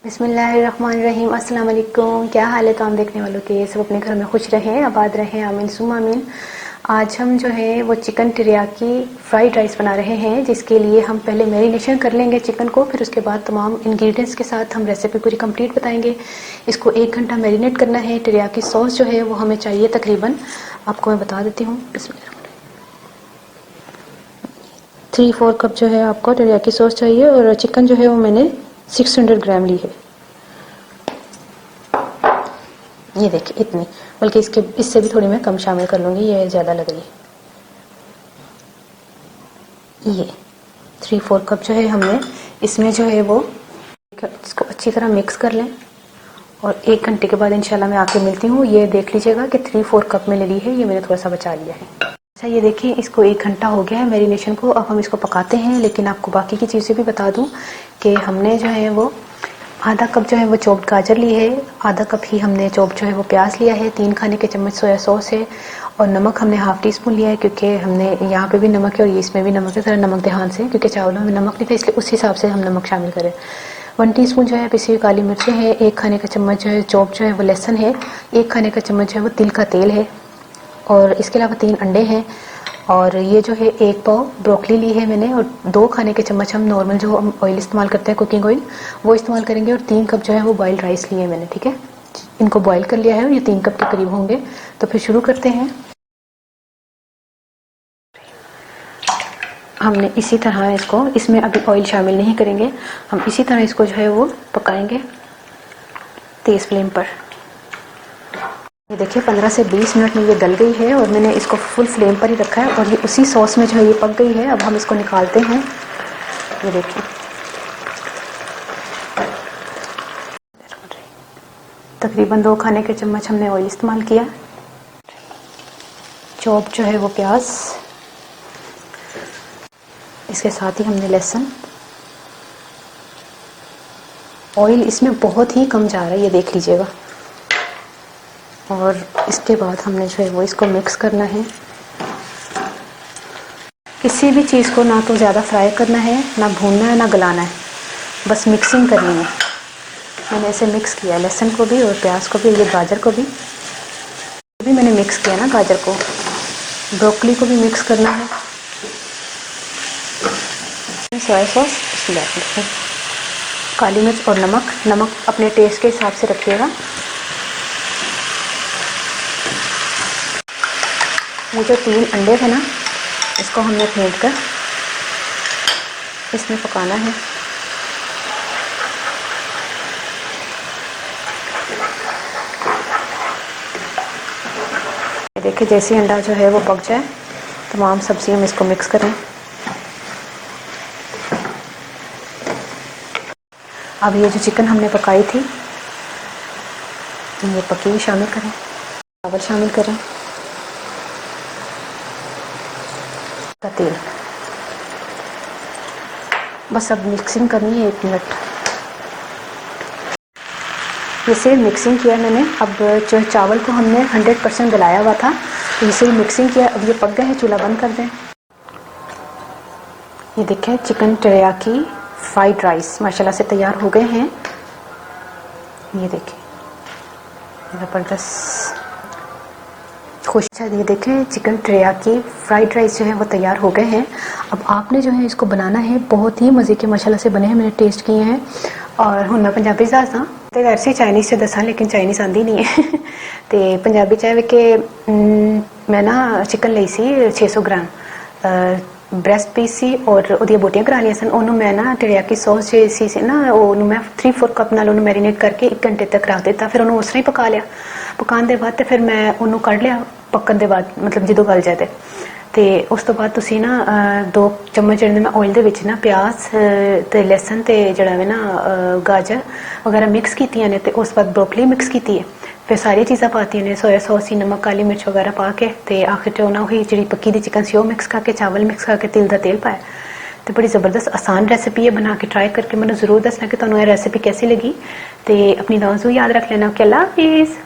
बिस्मिल्लाहिर्रहमानिर्रहीम। अस्सलाम वालेकुम। क्या हाल है तमाम देखने वालों के? सब अपने घर में खुश रहें, आबाद रहें, आमीन सुम्मा आमीन। आज हम जो है वो चिकन टेरियाकी फ्राइड राइस बना रहे हैं, जिसके लिए हम पहले मैरिनेशन कर लेंगे चिकन को, फिर उसके बाद तमाम इंग्रेडिएंट्स के साथ हम रेसिपी पूरी कंप्लीट बताएंगे। इसको 1 घंटा मैरिनेट करना है। टेरियाकी सॉस जो है वो हमें चाहिए तकरीबन, आपको मैं बता देती हूँ, 3-4 कप जो है आपको टेरियाकी सॉस चाहिए। और चिकन जो है वो मैंने 600 ग्राम ली है। ये देखिए इतनी, बल्कि इससे भी थोड़ी मैं कम शामिल कर लूँगी, ये ज़्यादा लग रही है। ये 3-4 कप जो है हमने इसमें जो है वो इसको अच्छी तरह मिक्स कर लें। और 1 घंटे के बाद इंशाल्लाह मैं आके मिलती हूँ। ये देख लीजिएगा कि 3-4 कप मैंने ली है, ये मैंने थोड़ा सा बचा लिया है। अच्छा, ये देखिए इसको 1 घंटा हो गया है मैरिनेशन को। अब हम इसको पकाते हैं, लेकिन आपको बाकी की चीज़ें भी बता दूँ कि हमने जो है वो आधा कप जो है वो चॉप्ड गाजर ली है, आधा कप ही हमने चॉप्ड जो है वो प्याज लिया है, 3 खाने के चम्मच सोया सॉस है, और नमक हमने हाफ टी स्पून लिया है, क्योंकि हमने यहाँ पे भी नमक है और इसमें भी नमक है। ज़रा नमक ध्यान से, क्योंकि चावलों में नमक नहीं था, इसलिए उस हिसाब से हम नमक शामिल करें। 1 टीस्पून जो है पिसी हुई काली मिर्चें हैं, 1 खाने का चम्मच जो है चॉप्ड जो है वो लहसुन है, 1 खाने का चम्मच जो है वो तिल का तेल है, और इसके अलावा 3 अंडे हैं। और ये जो है 1 पाव ब्रोकली ली है मैंने, और 2 खाने के चम्मच हम नॉर्मल जो हम ऑयल इस्तेमाल करते हैं कुकिंग ऑयल, वो इस्तेमाल करेंगे। और 3 कप जो है वो बॉइल्ड राइस लिए मैंने, ठीक है। इनको बॉईल कर लिया है और ये 3 कप के करीब होंगे। तो फिर शुरू करते हैं। हमने इसी तरह इसको, इसमें अभी ऑयल शामिल नहीं करेंगे, हम इसी तरह इसको जो है वो पकाएंगे तेज़ फ्लेम पर। ये देखिए 15 से 20 मिनट में ये गल गई है, और मैंने इसको फुल फ्लेम पर ही रखा है, और ये उसी सॉस में जो है ये पक गई है। अब हम इसको निकालते हैं। ये देखिए तकरीबन 2 खाने के चम्मच हमने ऑयल इस्तेमाल किया। चॉप जो है वो प्याज, इसके साथ ही हमने लहसुन। ऑयल इसमें बहुत ही कम जा रहा है, ये देख लीजिएगा। और इसके बाद हमने जो है वो इसको मिक्स करना है। किसी भी चीज़ को ना तो ज़्यादा फ्राई करना है, ना भूनना है, ना गलाना है, बस मिक्सिंग करनी है। मैंने ऐसे मिक्स किया लहसुन को भी और प्याज को भी, ये गाजर को भी मैंने मिक्स किया ना, गाजर को, ब्रोकली को भी मिक्स करना है। सोया सॉस, काली मिर्च और नमक अपने टेस्ट के हिसाब से रखिएगा। ये जो 3 अंडे थे ना, इसको हमने फेंट कर इसमें पकाना है। देखिए जैसे अंडा जो है वो पक जाए, तमाम सब्जियां हम इसको मिक्स करें। अब ये जो चिकन हमने पकाई थी, ये पकी हुई शामिल करें, चावल शामिल करें, का तेल, बस अब मिक्सिंग करनी है 1 मिनट। जैसे मिक्सिंग किया मैंने, अब जो चावल को हमने 100% गलाया हुआ था, तो इसे मिक्सिंग किया। अब ये पक गए हैं, चूल्हा बंद कर दें। ये देखें चिकन टेरियाकी फ्राइड राइस माशाल्लाह से तैयार हो गए हैं। ये देखें ज़बरदस्त खुश। ये देखें चिकन टेरियाकी फ्राइड राइस जो है वो तैयार हो गए हैं। अब आपने जो है इसको बनाना है, बहुत ही मज़े के माशाल्लाह से बने हैं, मैंने टेस्ट किए हैं। और हूँ मैं पंजाबी दस हाँ, तो घर से चाइनीज़ से दसा, लेकिन चाइनीज़ आती नहीं है तो पंजाबी चाहे कि मैं ना चिकन ली सी 600 ग्राम ब्रेस्ट पीस सी, और ਉਹਦੀਆਂ ਬੋਟੀਆਂ ਕਰਾ ਲਈਆਂ ਸਨ। ਉਹਨੂੰ ਮੈਂ ਨਾ ਟੇਰੀਆਕੀ ਸੌਸ ਜੇ ਸੀ ਨਾ, ਉਹਨੂੰ ਮੈਂ 3-4 ਕੱਪ ਨਾਲ ਉਹਨੂੰ ਮੈਰੀਨੇਟ ਕਰਕੇ 1 ਘੰਟੇ ਤੱਕ ਰੱਖ ਦਿੱਤਾ। ਫਿਰ ਉਹਨੂੰ ਉਸ ਤਰ੍ਹਾਂ ਹੀ ਪਕਾ ਲਿਆ। ਪਕਾਉਣ ਦੇ ਬਾਅਦ ਤੇ ਫਿਰ ਮੈਂ ਉਹਨੂੰ ਕੱਢ ਲਿਆ, ਪੱਕਣ ਦੇ ਬਾਅਦ, ਮਤਲਬ ਜਦੋਂ ਗਲ ਜਾਏ ਤੇ ਉਸ ਤੋਂ ਬਾਅਦ ਤੁਸੀਂ ਨਾ 2 ਚਮਚ ਜਿਹੜੇ ਮੈਂ ਆਇਲ ਦੇ ਵਿੱਚ ਨਾ ਪਿਆਜ਼ ਤੇ ਲਸਣ ਤੇ ਜਿਹੜਾ ਵੇ ਨਾ ਗਾਜਰ ਵਗੈਰਾ ਮਿਕਸ ਕੀਤੀਆਂ ਨੇ, ਤੇ ਉਸ ਤੋਂ ਬਾਅਦ ਬਰੋਕਲੀ ਮਿਕਸ ਕੀਤੀ ਹੈ। फिर सारी चीज़ा पाती ने, सोया सॉस ही, नमक, काली मिर्च वगैरह पा के, तो आखिर जो ना वही जी पक्की दी चिकन सी वो मिक्स करके, चावल मिक्स करके, तिल का तेल पाया। तो बड़ी ज़बरदस्त आसान रेसिपी है, बना के ट्राई करके मैंने ज़रूर दसना कि तुम्हें रेसिपी कैसी लगी। तो अपनी दुआ याद रख लेना। ओके, अल्लाह हाफिज़।